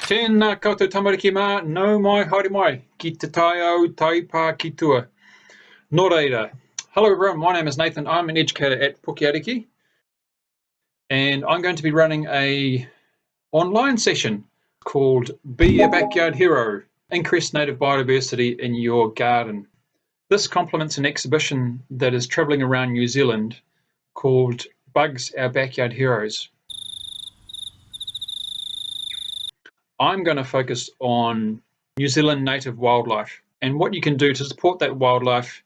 Tēnā koutou tamariki mā, nau mai, haere mai, ki te tai au, taipā ki tua. Nō reira. Hello everyone, my name is Nathan. I'm an educator at Puke Ariki, and I'm going to be running a online session called Be a Backyard Hero, Increase Native Biodiversity in Your Garden. This complements an exhibition that is travelling around New Zealand called Bugs, Our Backyard Heroes. I'm going to focus on New Zealand native wildlife and what you can do to support that wildlife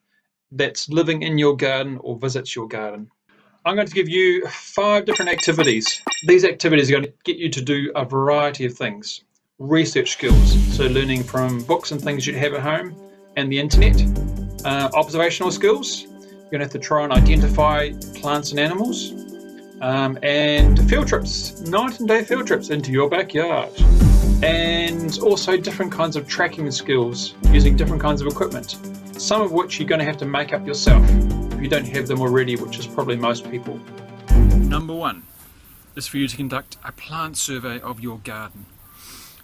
that's living in your garden or visits your garden. I'm going to give you 5 different activities. These activities are going to get you to do a variety of things. Research skills, so learning from books and things you have at home and the internet. Observational skills, you're going to have to try and identify plants and animals. And field trips, night and day field trips into your backyard. And also different kinds of tracking skills using different kinds of equipment, some of which you're going to have to make up yourself if you don't have them already, which is probably most people. Number 1 is for you to conduct a plant survey of your garden.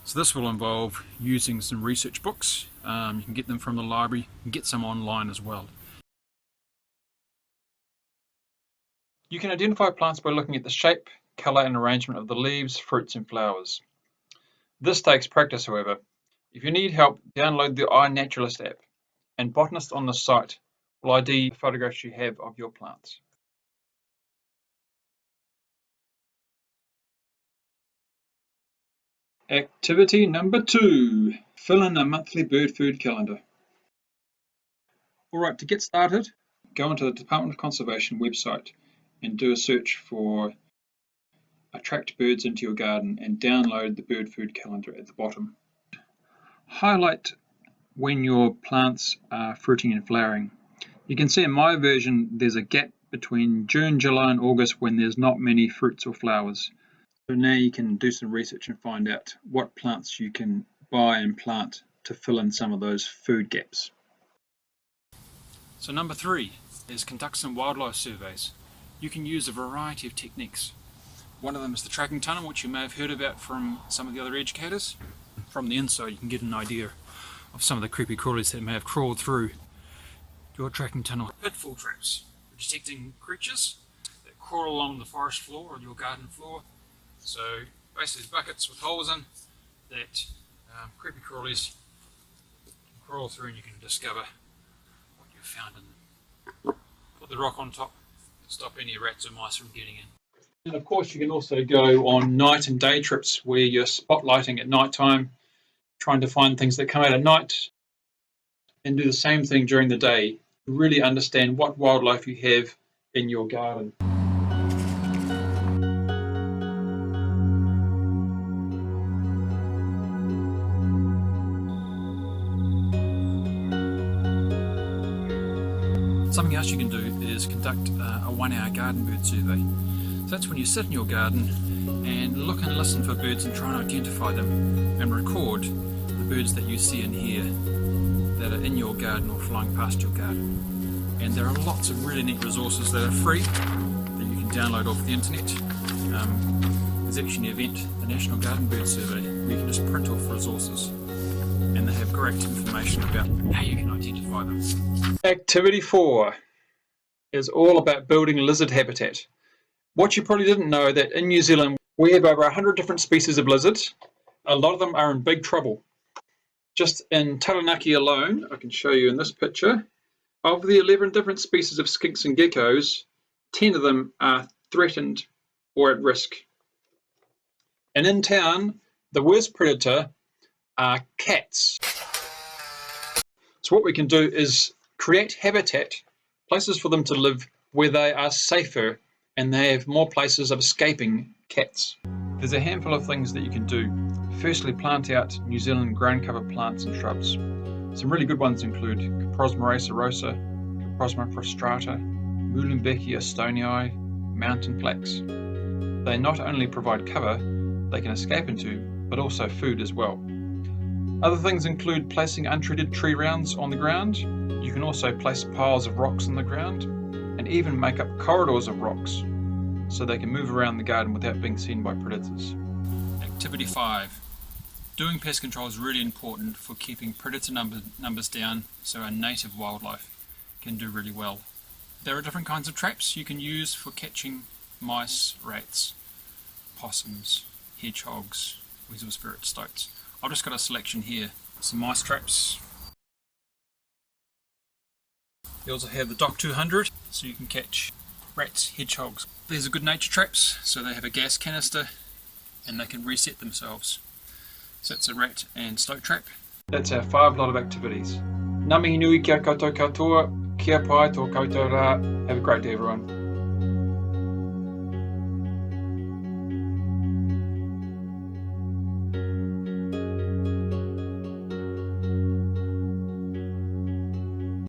So this will involve using some research books. You can get them from the library, you can get some online as well. You can identify plants by looking at the shape, colour and arrangement of the leaves, fruits and flowers. This takes practice, however. If you need help, download the iNaturalist app, and botanists on the site will ID the photographs you have of your plants. Activity number 2, fill in a monthly bird food calendar. Alright, to get started, go into the Department of Conservation website and do a search for attract birds into your garden and download the bird food calendar at the bottom. Highlight when your plants are fruiting and flowering. You can see in my version there's a gap between June, July and August when there's not many fruits or flowers. So now you can do some research and find out what plants you can buy and plant to fill in some of those food gaps. So number 3 is conduct some wildlife surveys. You can use a variety of techniques. One of them is the tracking tunnel, which you may have heard about from some of the other educators. From the inside you can get an idea of some of the creepy crawlies that may have crawled through your tracking tunnel. Pitfall traps for detecting creatures that crawl along the forest floor or your garden floor. So basically buckets with holes in that creepy crawlies crawl through, and you can discover what you've found in them. Put the rock on top to stop any rats or mice from getting in. And of course you can also go on night and day trips where you're spotlighting at night time, trying to find things that come out at night, and do the same thing during the day. Really understand what wildlife you have in your garden. Something else you can do is conduct a 1-hour garden bird survey. So that's when you sit in your garden and look and listen for birds and try and identify them and record the birds that you see and hear that are in your garden or flying past your garden. And there are lots of really neat resources that are free that you can download off the internet. There's actually an event, the National Garden Bird Survey, where you can just print off resources, and they have great information about how you can identify them. Activity 4 is all about building lizard habitat. What you probably didn't know that in New Zealand we have over 100 different species of lizards. A lot of them are in big trouble. Just in Taranaki alone, I can show you in this picture, of the 11 different species of skinks and geckos, 10 of them are threatened or at risk. And in town, the worst predator are cats. So what we can do is create habitat, places for them to live where they are safer and they have more places of escaping cats. There's a handful of things that you can do. Firstly, plant out New Zealand ground cover plants and shrubs. Some really good ones include Coprosma acerosa, Coprosma prostrata, Muhlenbeckia stonii, mountain flax. They not only provide cover they can escape into, but also food as well. Other things include placing untreated tree rounds on the ground. You can also place piles of rocks on the ground and even make up corridors of rocks so they can move around the garden without being seen by predators. Activity 5. Doing pest control is really important for keeping predator numbers down so our native wildlife can do really well. There are different kinds of traps you can use for catching mice, rats, possums, hedgehogs, weasel spirit, stoats. I've just got a selection here. Some mice traps. You also have the Doc 200, so you can catch rats, hedgehogs. These are good nature traps, so they have a gas canister and they can reset themselves. So it's a rat and stoat trap. That's our 5 lot of activities. Ngā mihi nui kia koutou katoa, kia pai tō koutou rā. Have a great day everyone.